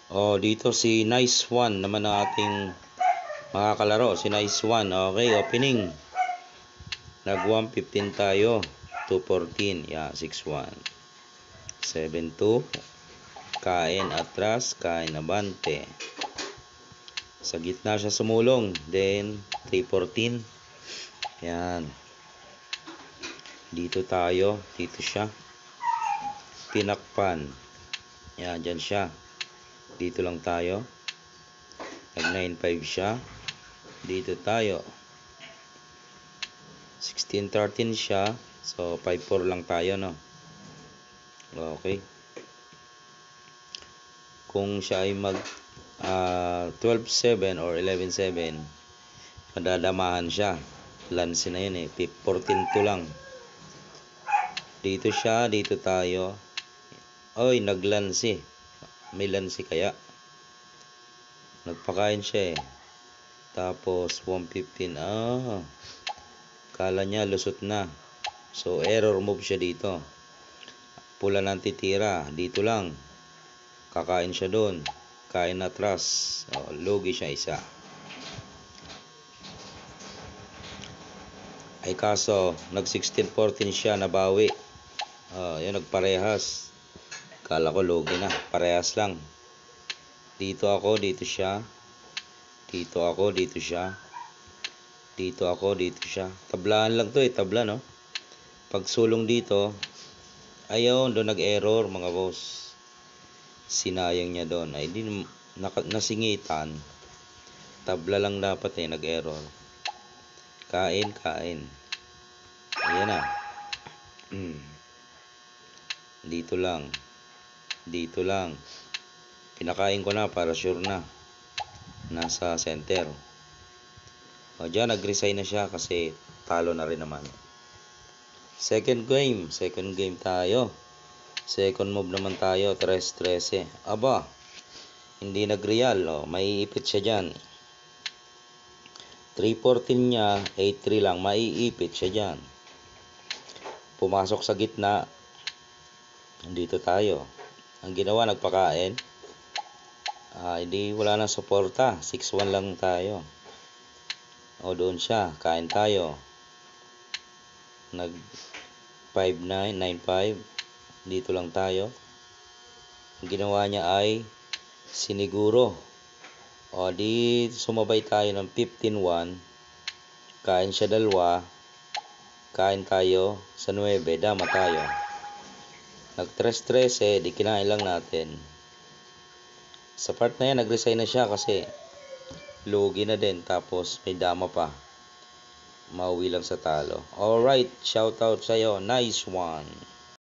Oh, dito si Nice One naman ang ating makakalaro. Si Nice One. Okay, opening. Nag 115 tayo. 214. Yeah, 6-1. 7-2. Kain atras. Kain abante. Sa gitna siya sumulong. Then, 314. Yan. Dito tayo. Dito siya. Pinakpan. Yan, dyan siya. Dito lang tayo. Nag 9-5 siya. Dito tayo. 16-13 siya. So, 5-4 lang tayo, no? Okay. Kung siya ay mag 12-7 or 11-7, madadamahan siya. Lance na yun eh. 14-2 lang. Dito siya. Dito tayo. Oy, naglansi. May lansi kaya. Nagpakain siya eh. Tapos 115. Kala niya lusot na. So error move siya dito. Pula ng titira. Dito lang. Kakain siya doon. Kain atras. Lugi siya isa. Ay kaso nag 16-14 siya, nabawi. Yun, nagparehas. Kala ko lugi na. Parehas lang. Dito ako, dito siya. Dito ako, dito siya. Dito ako, dito siya. Tablaan lang to eh, tabla no. Pag sulong dito, ayaw, doon nag-error mga boss. Sinayang niya doon. Ay di nasingitan. Tabla lang dapat eh, nag-error. Kain, kain. Ayan na. Dito lang. Dito lang. Pinakain ko na para sure na. Nasa center. Diyan, nag-resign na siya kasi talo na rin naman. Second game tayo. Second move naman tayo, 3-13. Aba, hindi nag-real. Maiipit siya dyan. 3-14 niya, 8-3 lang. Maiipit siya dyan. Pumasok sa gitna. Dito tayo. Ang ginawa, nagpakain. Hindi, wala nang suporta. 6-1 lang tayo. Doon siya. Kain tayo. Nag 5-9, 9-5. Dito lang tayo. Ang ginawa niya ay siniguro. Di sumabay tayo ng 15-1. Kain siya dalawa. Kain tayo sa 9. Dama tayo. Nag 3-13. Di kinain lang natin. Sa part na yan, nag-resign na siya kasi lugi na din. Tapos may dama pa. Mauwi lang sa talo. Alright, shoutout sa'yo. Nice one.